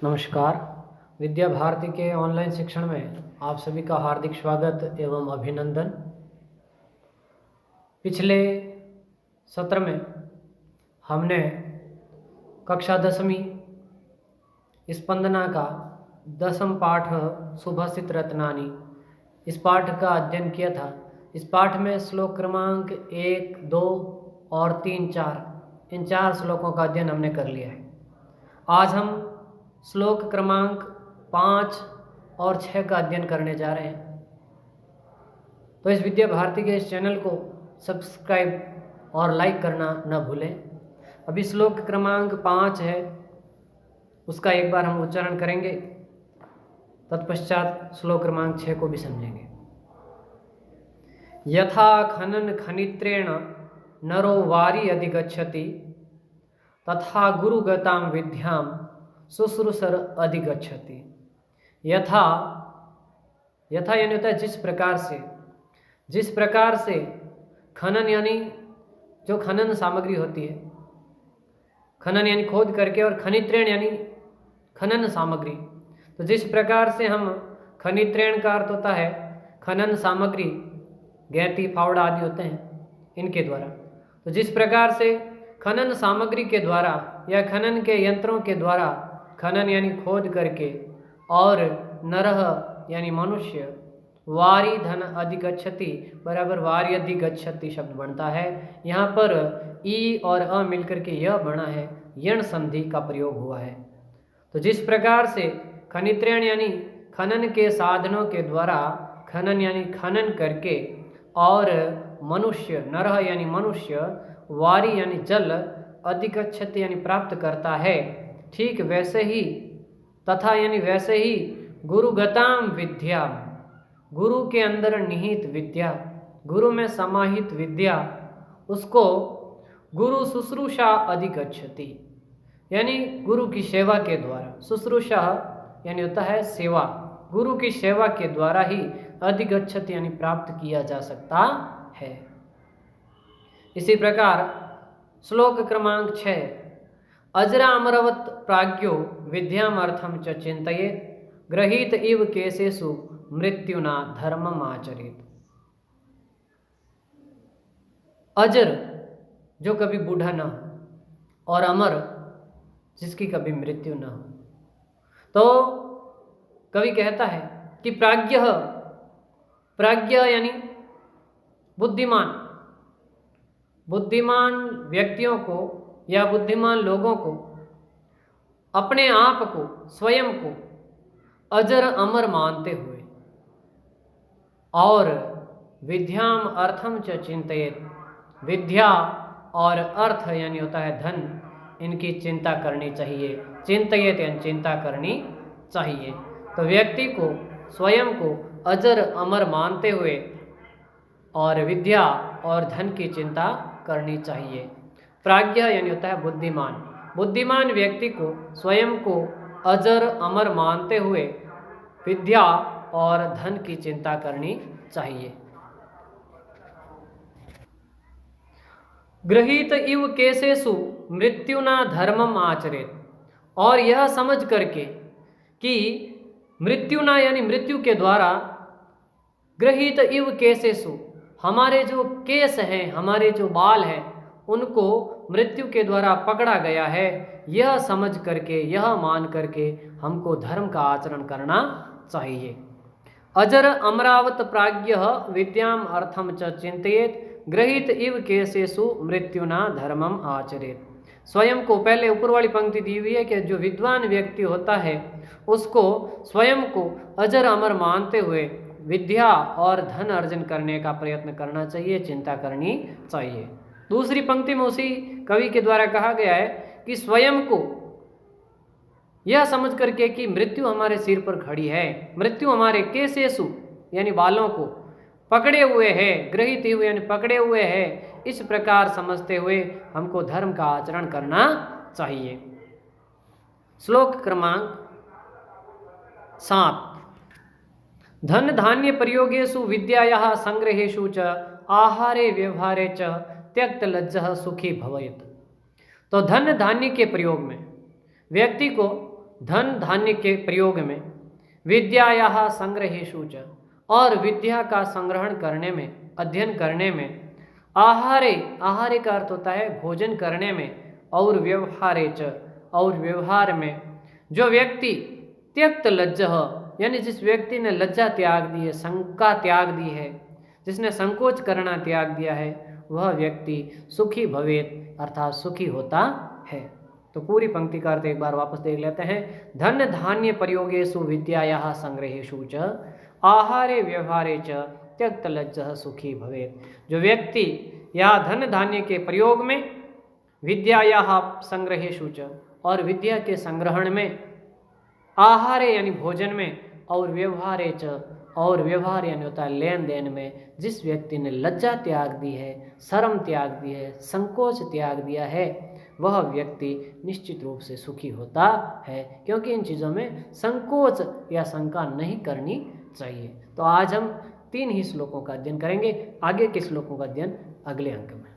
नमस्कार। विद्या भारती के ऑनलाइन शिक्षण में आप सभी का हार्दिक स्वागत एवं अभिनंदन। पिछले सत्र में हमने कक्षा 10वीं स्पंदना का 10म पाठ सुभाषित रत्नानी इस पाठ का अध्ययन किया था। इस पाठ में श्लोक क्रमांक 1, 2 और 3, 4 इन 4 श्लोकों का अध्ययन हमने कर लिया है। आज हम श्लोक क्रमांक 5 और 6 का अध्ययन करने जा रहे हैं। तो इस विद्या भारती के इस चैनल को सब्सक्राइब और लाइक करना न भूलें। अभी श्लोक क्रमांक 5 है, उसका एक बार हम उच्चारण करेंगे, तत्पश्चात श्लोक क्रमांक 6 को भी समझेंगे। यथा खनन खनित्रेण नरो वारी अधिगच्छति तथा गुरुगताम विद्याम शुश्रूषर अधिगच्छति। यथा यानी होता है जिस प्रकार से खनन यानी जो खनन सामग्री होती है, खनन यानी खोद करके, और खनित्रेण यानी खनन सामग्री। तो जिस प्रकार से हम खनित्रेण का अर्थ होता है खनन सामग्री, गैती फावड़ा आदि होते हैं इनके द्वारा। तो जिस प्रकार से खनन सामग्री के द्वारा या खनन के यंत्रों के द्वारा, खनन यानी खोद करके, और नरह यानी मनुष्य, वारी धन अधिगच्छति बराबर वारी अधिगच्छति शब्द बनता है। यहाँ पर ई और अ मिलकर के यह बना है, यण संधि का प्रयोग हुआ है। तो जिस प्रकार से खनित्रेण यानी खनन के साधनों के द्वारा, खनन यानी खनन करके, और मनुष्य नरह यानी मनुष्य, वारी यानी जल, अधिगच्छति यानी प्राप्त करता है, ठीक वैसे ही तथा यानी वैसे ही गुरुगताम विद्या, गुरु के अंदर निहित विद्या, गुरु में समाहित विद्या, उसको गुरु शुश्रूषा अधिगच्छति यानी गुरु की सेवा के द्वारा, शुश्रूषा यानी होता है सेवा, गुरु की सेवा के द्वारा ही अधिगच्छति यानी प्राप्त किया जा सकता है। इसी प्रकार श्लोक क्रमांक 6, अजरा अमरवत प्राज्ञो विद्यामर्थम च चिंतयेत् गृहीत इव केसेषु मृत्युना धर्मम आचरेत्। अजर जो कभी बूढ़ा न हो, और अमर जिसकी कभी मृत्यु न हो। तो कवि कहता है कि प्राज्ञ यानी बुद्धिमान व्यक्तियों को या बुद्धिमान लोगों को अपने आप को, स्वयं को अजर अमर मानते हुए, और विद्याम अर्थम च चिंतयेत्, विद्या और अर्थ यानी होता है धन, इनकी चिंता करनी चाहिए। चिंतयेत् यानी चिंता करनी चाहिए। तो व्यक्ति को स्वयं को अजर अमर मानते हुए और विद्या और धन की चिंता करनी चाहिए। प्राज्ञ यानी होता है बुद्धिमान व्यक्ति को स्वयं को अजर अमर मानते हुए विद्या और धन की चिंता करनी चाहिए। गृहीत इव केसेषु मृत्युना धर्मम आचरेत्, और यह समझ करके कि मृत्युना यानी मृत्यु के द्वारा, गृहीत इव केसेषु हमारे जो केस हैं, हमारे जो बाल हैं, उनको मृत्यु के द्वारा पकड़ा गया है, यह समझ करके, यह मान करके हमको धर्म का आचरण करना चाहिए। अजर अमरावत प्राज्ञ विद्याम अर्थम च चिंतयेत् गृहीत इव केसेषु मृत्युना धर्मम आचरेत्। स्वयं को, पहले ऊपर वाली पंक्ति दी हुई है कि जो विद्वान व्यक्ति होता है उसको स्वयं को अजर अमर मानते हुए विद्या और धन अर्जन करने का प्रयत्न करना चाहिए, चिंता करनी चाहिए। दूसरी पंक्ति में उसी कवि के द्वारा कहा गया है कि स्वयं को यह समझ करके कि मृत्यु हमारे सिर पर खड़ी है, मृत्यु हमारे केसेषु यानी बालों को पकड़े हुए है, गृहीत हुए यानी पकड़े हुए है, इस प्रकार समझते हुए हमको धर्म का आचरण करना चाहिए। श्लोक क्रमांक 7, धन धान्य प्रयोगेषु विद्यायाः संग्रहेषु च आहारे व्यवहारे च त्यक्त लज्जः सुखी भवेत्। तो धन धान्य के प्रयोग में व्यक्ति को धन धान्य के प्रयोग में, विद्यायाः संग्रहेषु च, और विद्या का संग्रहण करने में, अध्ययन करने में, आहारे, आहारे का अर्थ होता है भोजन करने में, और व्यवहारे च, और व्यवहार में, जो व्यक्ति त्यक्त लज्जः, यानी जिस व्यक्ति ने लज्जा त्याग दी है, शंका त्याग दी है, जिसने संकोच करना त्याग दिया है, वह व्यक्ति सुखी भवेत, अर्थात सुखी होता है। तो पूरी पंक्ति का अर्थ एक बार वापस देख लेते हैं। धन धान्य प्रयोगेषु विद्यायाः संग्रहेषु च आहारे व्यवहारे च त्यक्त लज्जः सुखी भवेत। जो व्यक्ति या धन धान्य के प्रयोग में, विद्यायाः संग्रहेषु च, और विद्या के संग्रहण में, आहारे यानी भोजन में, और व्यवहारे च, और व्यवहार यानी होता है लेन देन में, जिस व्यक्ति ने लज्जा त्याग दी है, शर्म त्याग दी है, संकोच त्याग दिया है, वह व्यक्ति निश्चित रूप से सुखी होता है, क्योंकि इन चीज़ों में संकोच या शंका नहीं करनी चाहिए। तो आज हम 3 ही श्लोकों का अध्ययन करेंगे, आगे के श्लोकों का अध्ययन अगले अंक में।